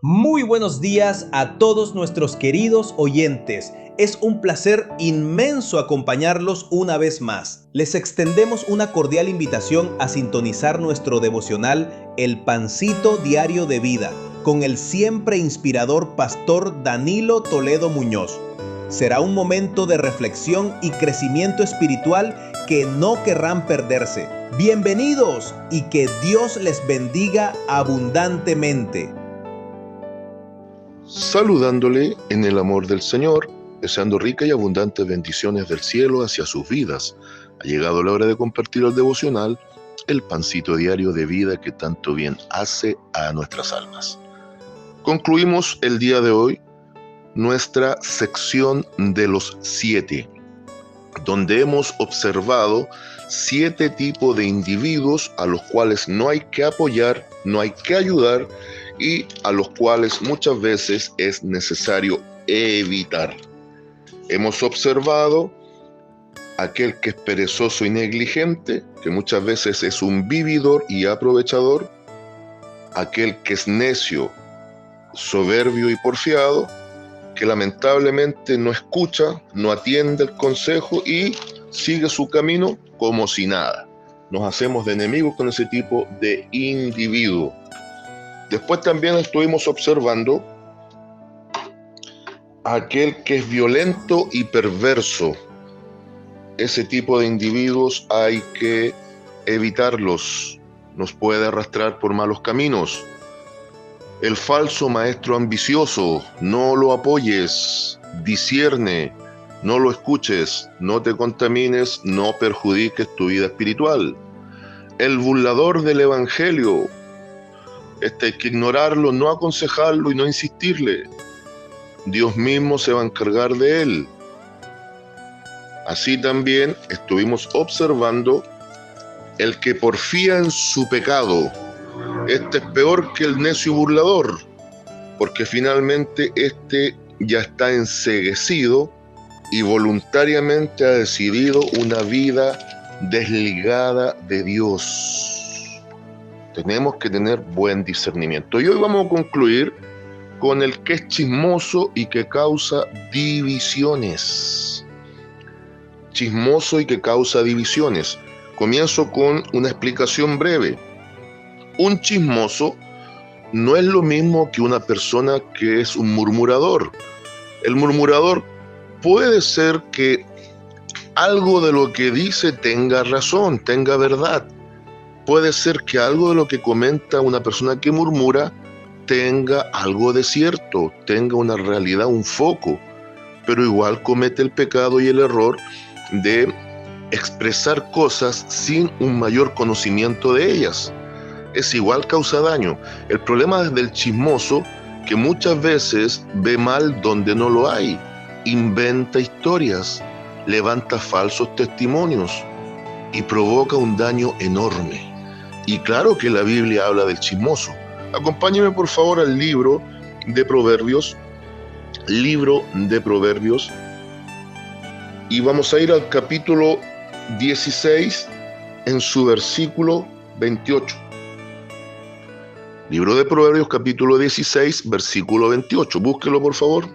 Muy buenos días a todos nuestros queridos oyentes. Es un placer inmenso acompañarlos una vez más. Les extendemos una cordial invitación a sintonizar nuestro devocional El Pancito Diario de Vida con el siempre inspirador pastor Danilo Toledo Muñoz. Será un momento de reflexión y crecimiento espiritual que no querrán perderse. Bienvenidos y que Dios les bendiga abundantemente. Saludándole en el amor del Señor, deseando ricas y abundantes bendiciones del cielo hacia sus vidas. Ha llegado la hora de compartir el devocional, el pancito diario de vida que tanto bien hace a nuestras almas. Concluimos el día de hoy nuestra sección de los 7, donde hemos observado 7 tipos de individuos a los cuales no hay que apoyar, no hay que ayudar y a los cuales muchas veces es necesario evitar. Hemos observado aquel que es perezoso y negligente, que muchas veces es un vividor y aprovechador, aquel que es necio, soberbio y porfiado, que lamentablemente no escucha, no atiende el consejo y sigue su camino como si nada. Nos hacemos de enemigos con ese tipo de individuo. Después también estuvimos observando a aquel que es violento y perverso. Ese tipo de individuos hay que evitarlos, nos puede arrastrar por malos caminos. El falso maestro ambicioso, no lo apoyes, discierne, no lo escuches, no te contamines, no perjudiques tu vida espiritual. El burlador del evangelio, hay que ignorarlo, no aconsejarlo y no insistirle. Dios mismo se va a encargar de él. Así también estuvimos observando el que porfía en su pecado. Este es peor que el necio burlador, porque finalmente ya está enceguecido y voluntariamente ha decidido una vida desligada de Dios. Tenemos que tener buen discernimiento. Y hoy vamos a concluir con el que es chismoso y que causa divisiones. Chismoso y que causa divisiones. Comienzo con una explicación breve. Un chismoso no es lo mismo que una persona que es un murmurador. El murmurador puede ser que algo de lo que dice tenga razón, tenga verdad. Puede ser que algo de lo que comenta una persona que murmura tenga algo de cierto, tenga una realidad, un foco, pero igual comete el pecado y el error de expresar cosas sin un mayor conocimiento de ellas. Es igual, causa daño. El problema es del chismoso, que muchas veces ve mal donde no lo hay, inventa historias, levanta falsos testimonios y provoca un daño enorme. Y claro que la Biblia habla del chismoso. Acompáñeme por favor al libro de Proverbios, y vamos a ir al capítulo 16 en su versículo 28. Libro de Proverbios, capítulo 16, versículo 28. Búsquelo, por favor.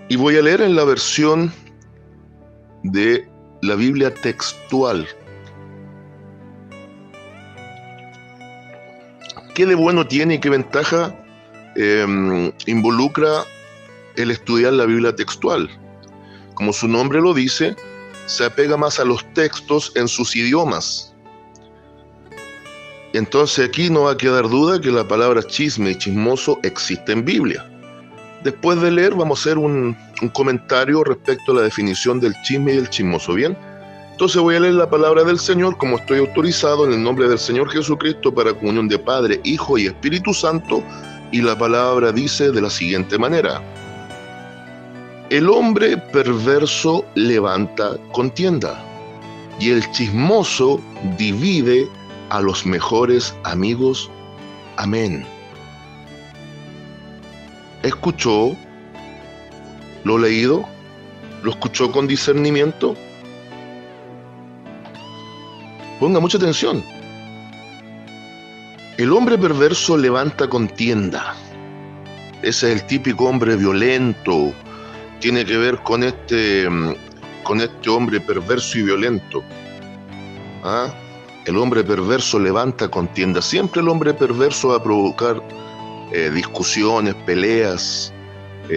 Y voy a leer en la versión de la Biblia textual. ¿Qué de bueno tiene y qué ventaja involucra el estudiar la Biblia textual? Como su nombre lo dice, se apega más a los textos en sus idiomas. Entonces aquí no va a quedar duda que la palabra chisme y chismoso existe en Biblia. Después de leer vamos a hacer un comentario respecto a la definición del chisme y del chismoso, ¿bien? Entonces voy a leer la palabra del Señor como estoy autorizado en el nombre del Señor Jesucristo para comunión de Padre, Hijo y Espíritu Santo, y la palabra dice de la siguiente manera: el hombre perverso levanta contienda, y el chismoso divide a los mejores amigos. Amén. ¿Escuchó lo leído? ¿Lo escuchó con discernimiento? Ponga mucha atención. El hombre perverso levanta contienda. Ese es el típico hombre violento. Tiene que ver con este hombre perverso y violento. ¿Ah? El hombre perverso levanta contienda. Siempre el hombre perverso va a provocar discusiones, peleas,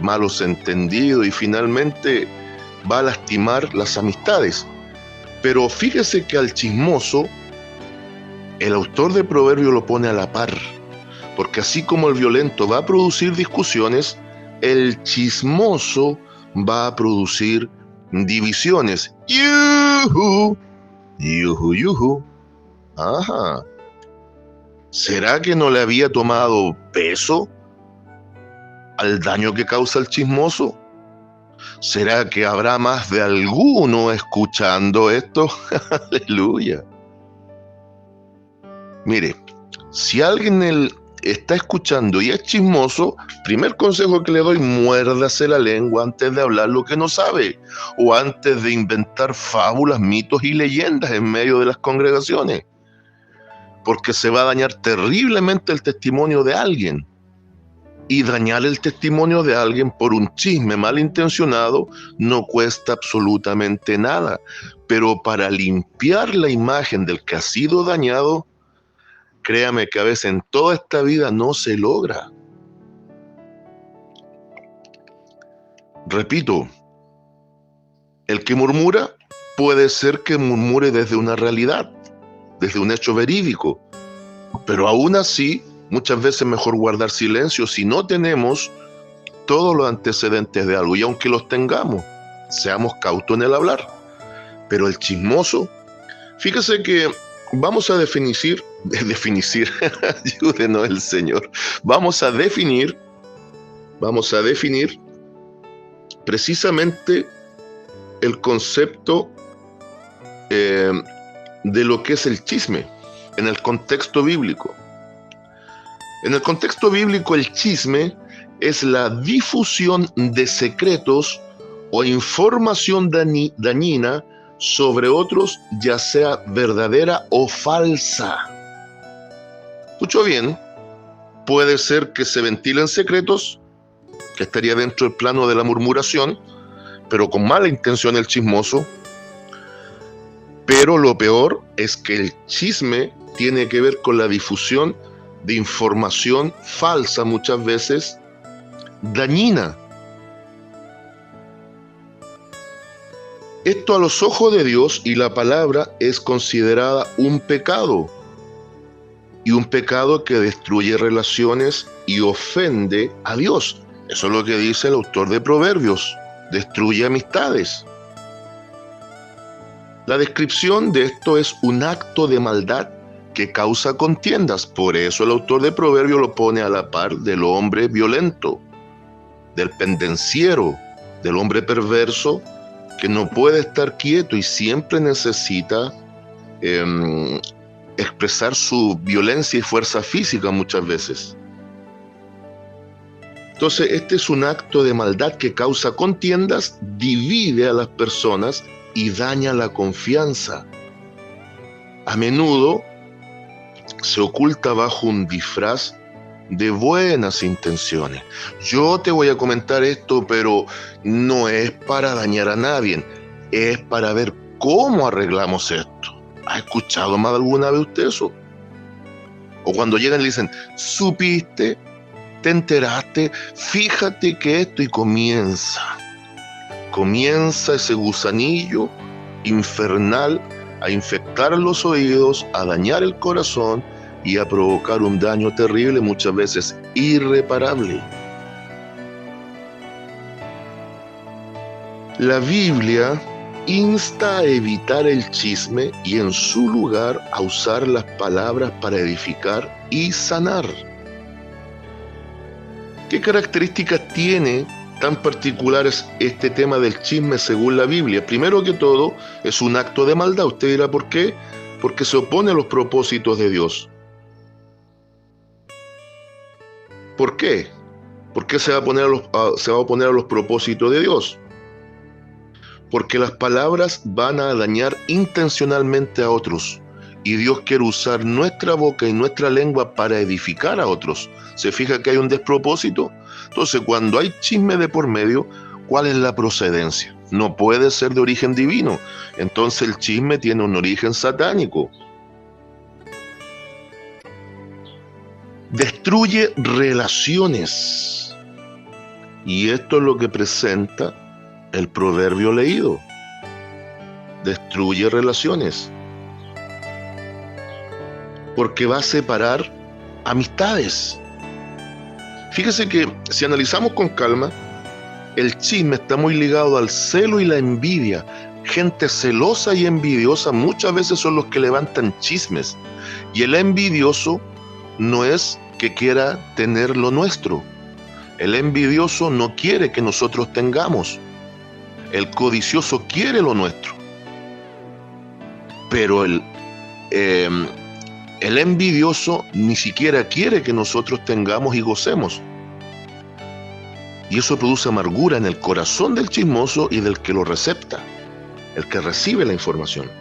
malos entendidos y finalmente va a lastimar las amistades. Pero fíjese que al chismoso, el autor de Proverbios lo pone a la par, porque así como el violento va a producir discusiones, el chismoso va a producir divisiones. ¡Yuhu! ¡Yuhu, yuhu! Ajá. ¿Será que no le había tomado peso al daño que causa el chismoso? ¿Será que habrá más de alguno escuchando esto? Aleluya. Mire, si alguien está escuchando y es chismoso, primer consejo que le doy: muérdase la lengua antes de hablar lo que no sabe, o antes de inventar fábulas, mitos y leyendas en medio de las congregaciones, porque se va a dañar terriblemente el testimonio de alguien. Y dañar el testimonio de alguien por un chisme malintencionado no cuesta absolutamente nada, pero para limpiar la imagen del que ha sido dañado, créame que a veces en toda esta vida no se logra. Repito, el que murmura puede ser que murmure desde una realidad, desde un hecho verídico, pero aún así muchas veces es mejor guardar silencio si no tenemos todos los antecedentes de algo, y aunque los tengamos, seamos cautos en el hablar. Pero el chismoso, fíjese que vamos a definir, ayúdenos el Señor, vamos a definir precisamente el concepto de lo que es el chisme en el contexto bíblico. En el contexto bíblico, el chisme es la difusión de secretos o información dañina sobre otros, ya sea verdadera o falsa. Escucho bien, puede ser que se ventilen secretos, que estaría dentro del plano de la murmuración, pero con mala intención el chismoso. Pero lo peor es que el chisme tiene que ver con la difusión de información falsa, muchas veces dañina. Esto a los ojos de Dios y la palabra es considerada un pecado, y un pecado que destruye relaciones y ofende a Dios. Eso es lo que dice el autor de Proverbios: destruye amistades. La descripción de esto es un acto de maldad que causa contiendas. Por eso el autor de Proverbios lo pone a la par del hombre violento, del pendenciero, del hombre perverso que no puede estar quieto y siempre necesita expresar su violencia y fuerza física muchas veces. Entonces, este es un acto de maldad que causa contiendas, divide a las personas y daña la confianza. A menudo se oculta bajo un disfraz de buenas intenciones. Yo te voy a comentar esto, pero no es para dañar a nadie, es para ver cómo arreglamos esto. ¿Ha escuchado más de alguna vez usted eso? O cuando llegan y le dicen: ¿supiste? ¿Te enteraste? Fíjate que esto, y comienza ese gusanillo infernal a infectar los oídos, a dañar el corazón y a provocar un daño terrible, muchas veces irreparable. La Biblia insta a evitar el chisme y en su lugar a usar las palabras para edificar y sanar. ¿Qué características tiene tan particulares este tema del chisme según la Biblia? Primero que todo, es un acto de maldad. Usted dirá, ¿por qué? Porque se opone a los propósitos de Dios. ¿Por qué? ¿Por qué se va a oponer a los propósitos de Dios? Porque las palabras van a dañar intencionalmente a otros Y Dios quiere usar nuestra boca y nuestra lengua para edificar a otros. ¿Se fija que hay un despropósito? Entonces, cuando hay chisme de por medio, ¿cuál es la procedencia? No puede ser de origen divino. Entonces el chisme tiene un origen satánico. Destruye relaciones. Y esto es lo que presenta el proverbio leído. Destruye relaciones. Porque va a separar amistades. Fíjese que si analizamos con calma, el chisme está muy ligado al celo y la envidia. Gente celosa y envidiosa muchas veces son los que levantan chismes. Y el envidioso no es que quiera tener lo nuestro. El envidioso no quiere que nosotros tengamos. El codicioso quiere lo nuestro. Pero el envidioso ni siquiera quiere que nosotros tengamos y gocemos. Y eso produce amargura en el corazón del chismoso y del que lo recepta, el que recibe la información.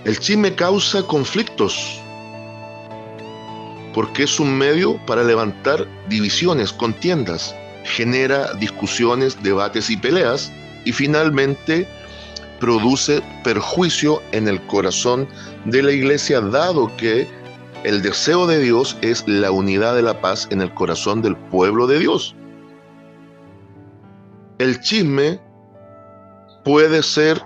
El chisme causa conflictos, porque es un medio para levantar divisiones, contiendas, genera discusiones, debates y peleas, y finalmente produce perjuicio en el corazón de la iglesia, dado que el deseo de Dios es la unidad de la paz en el corazón del pueblo de Dios. El chisme puede ser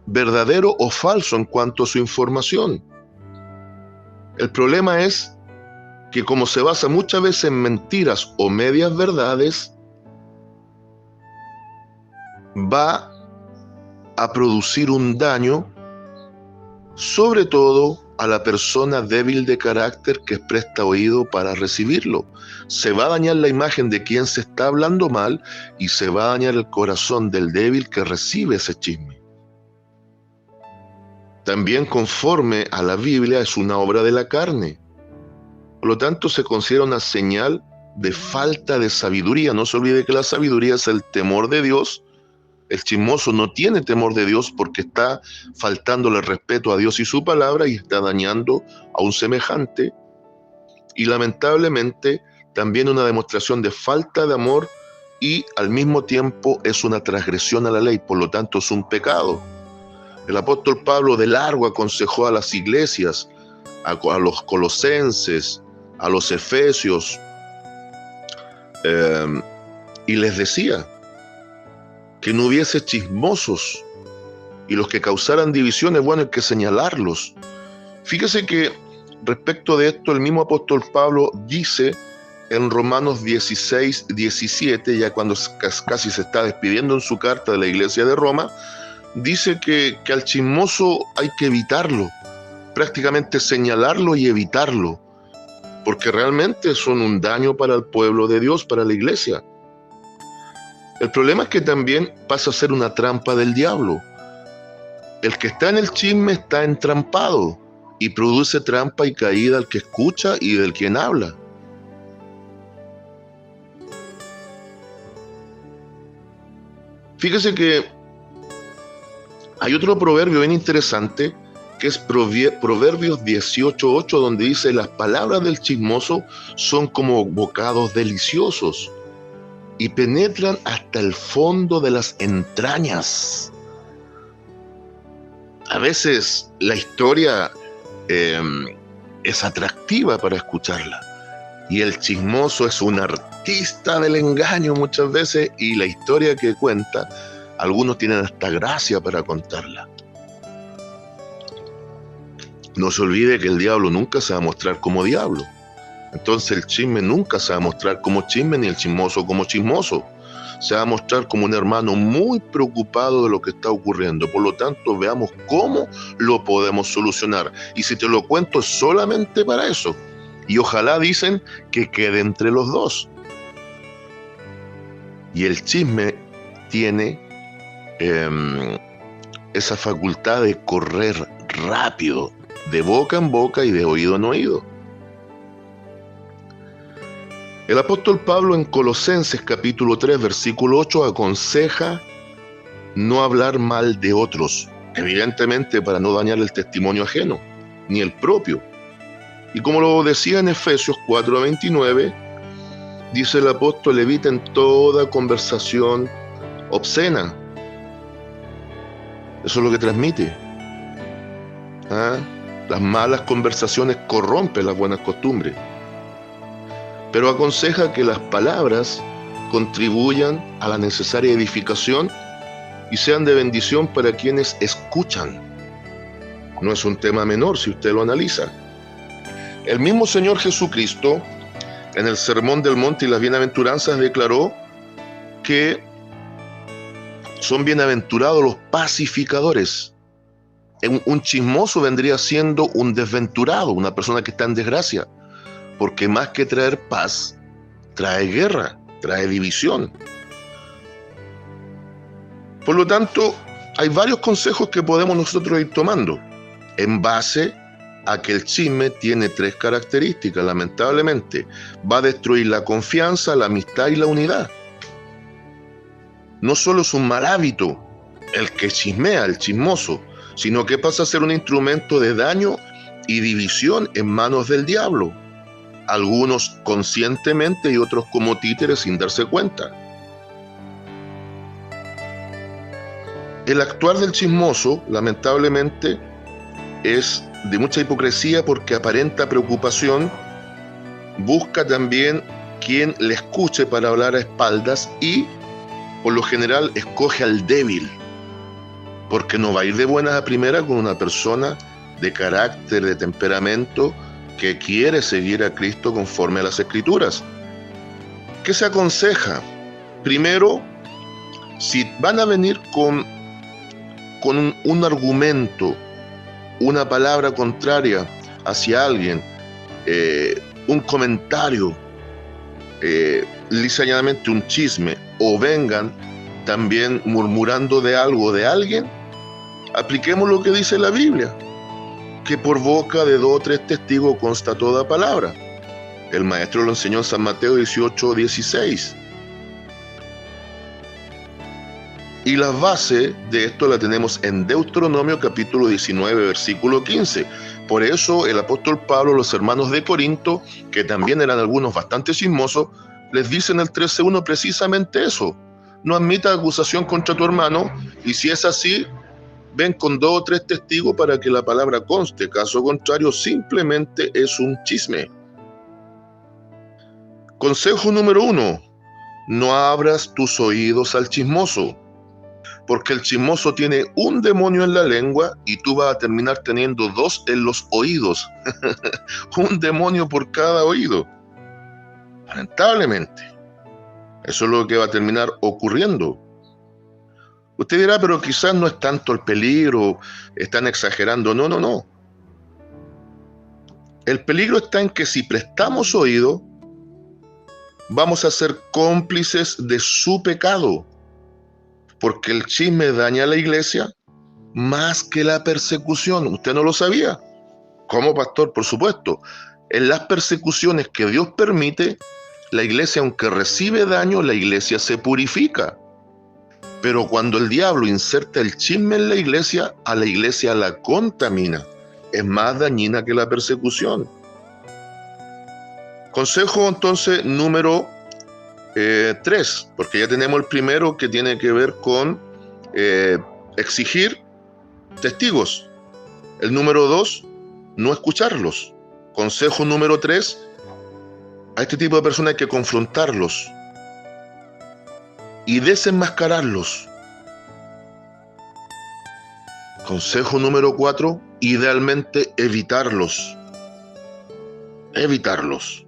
verdadero o falso en cuanto a su información. El problema es que como se basa muchas veces en mentiras o medias verdades, va a producir un daño, sobre todo a la persona débil de carácter que presta oído para recibirlo. Se va a dañar la imagen de quien se está hablando mal y se va a dañar el corazón del débil que recibe ese chisme. También, conforme a la Biblia, es una obra de la carne. Por lo tanto, se considera una señal de falta de sabiduría. No se olvide que la sabiduría es el temor de Dios. El chismoso no tiene temor de Dios porque está faltándole respeto a Dios y su palabra y está dañando a un semejante. Y lamentablemente también una demostración de falta de amor y al mismo tiempo es una transgresión a la ley, por lo tanto es un pecado. El apóstol Pablo de largo aconsejó a las iglesias, a los colosenses, a los efesios, y les decía que no hubiese chismosos, y los que causaran divisiones, bueno, hay que señalarlos. Fíjese que respecto de esto, el mismo apóstol Pablo dice en Romanos 16, 17, ya cuando casi se está despidiendo en su carta de la iglesia de Roma, dice que al chismoso hay que evitarlo, prácticamente señalarlo y evitarlo, porque realmente son un daño para el pueblo de Dios, para la iglesia. El problema es que también pasa a ser una trampa del diablo. El que está en el chisme está entrampado y produce trampa y caída al que escucha y del quien habla. Fíjese que hay otro proverbio bien interesante que es Proverbios 18:8, donde dice: las palabras del chismoso son como bocados deliciosos y penetran hasta el fondo de las entrañas. A veces la historia es atractiva para escucharla y el chismoso es un artista del engaño muchas veces, y la historia que cuenta, algunos tienen hasta gracia para contarla. No se olvide que el diablo nunca se va a mostrar como diablo. Entonces el chisme nunca se va a mostrar como chisme, ni el chismoso como chismoso. Se va a mostrar como un hermano muy preocupado de lo que está ocurriendo. Por lo tanto, veamos cómo lo podemos solucionar. Y si te lo cuento es solamente para eso. Y ojalá, dicen, que quede entre los dos. Y el chisme tiene esa facultad de correr rápido, de boca en boca y de oído en oído. El apóstol Pablo en Colosenses capítulo 3 versículo 8 aconseja no hablar mal de otros, evidentemente para no dañar el testimonio ajeno, ni el propio. Y como lo decía en Efesios 4:29, dice el apóstol: eviten toda conversación obscena. Eso es lo que transmite. Las malas conversaciones corrompen las buenas costumbres. Pero aconseja que las palabras contribuyan a la necesaria edificación y sean de bendición para quienes escuchan. No es un tema menor si usted lo analiza. El mismo Señor Jesucristo, en el Sermón del Monte y las Bienaventuranzas, declaró que son bienaventurados los pacificadores. Un chismoso vendría siendo un desventurado, una persona que está en desgracia, porque más que traer paz, trae guerra, trae división. Por lo tanto, hay varios consejos que podemos nosotros ir tomando en base a que el chisme tiene 3 características, lamentablemente. Va a destruir la confianza, la amistad y la unidad. No solo es un mal hábito el que chismea, el chismoso, sino que pasa a ser un instrumento de daño y división en manos del diablo. Algunos conscientemente y otros como títeres sin darse cuenta. El actuar del chismoso, lamentablemente, es de mucha hipocresía porque aparenta preocupación, busca también quien le escuche para hablar a espaldas y, por lo general, escoge al débil, porque no va a ir de buenas a primeras con una persona de carácter, de temperamento, que quiere seguir a Cristo conforme a las Escrituras. ¿Qué se aconseja? Primero, si van a venir con un argumento, una palabra contraria hacia alguien, un comentario, lisa y llanamente un chisme, o vengan también murmurando de algo de alguien, apliquemos lo que dice la Biblia, que por boca de 2 o 3 testigos consta toda palabra. El maestro lo enseñó en San Mateo 18:16. Y la base de esto la tenemos en Deuteronomio capítulo 19, versículo 15. Por eso el apóstol Pablo a los hermanos de Corinto, que también eran algunos bastante chismosos, les dice en el 13:1 precisamente eso: no admita acusación contra tu hermano, y si es así, ven con 2 o 3 testigos para que la palabra conste. Caso contrario, simplemente es un chisme. Consejo número 1: no abras tus oídos al chismoso, porque el chismoso tiene un demonio en la lengua y tú vas a terminar teniendo 2 en los oídos. Un demonio por cada oído. Lamentablemente, eso es lo que va a terminar ocurriendo. Usted dirá, pero quizás no es tanto el peligro, están exagerando. No, no, no. El peligro está en que si prestamos oído, vamos a ser cómplices de su pecado, porque el chisme daña a la iglesia más que la persecución. ¿Usted no lo sabía? ¿Cómo, pastor? Por supuesto. En las persecuciones que Dios permite, la iglesia, aunque recibe daño, la iglesia se purifica. Pero cuando el diablo inserta el chisme en la iglesia, a la iglesia la contamina. Es más dañina que la persecución. Consejo entonces número 3, porque ya tenemos el primero que tiene que ver con exigir testigos. El número 2, no escucharlos. Consejo número 3, a este tipo de personas hay que confrontarlos y desenmascararlos. Consejo número 4, idealmente evitarlos. Evitarlos.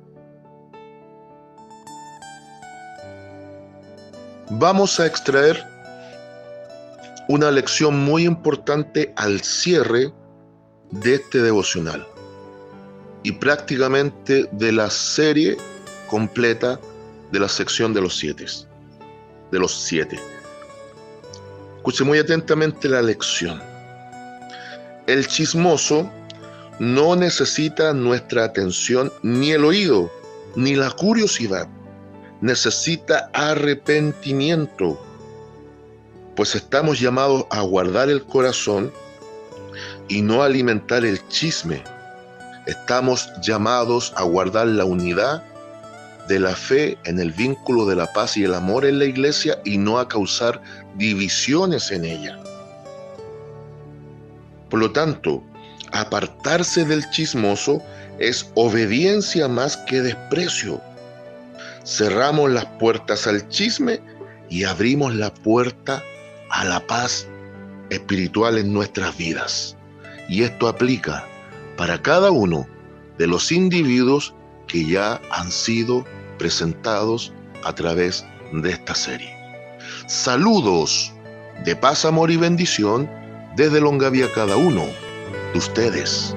Vamos a extraer una lección muy importante al cierre de este devocional y prácticamente de la serie completa de la sección de los 7. Escuche muy atentamente la lección. El chismoso no necesita nuestra atención, ni el oído, ni la curiosidad. Necesita arrepentimiento, pues estamos llamados a guardar el corazón y no alimentar el chisme. Estamos llamados a guardar la unidad de la fe en el vínculo de la paz y el amor en la iglesia y no a causar divisiones en ella. Por lo tanto, apartarse del chismoso es obediencia más que desprecio. Cerramos las puertas al chisme y abrimos la puerta a la paz espiritual en nuestras vidas. Y esto aplica para cada uno de los individuos que ya han sido presentados a través de esta serie. Saludos de paz, amor y bendición desde Longaví a cada uno de ustedes.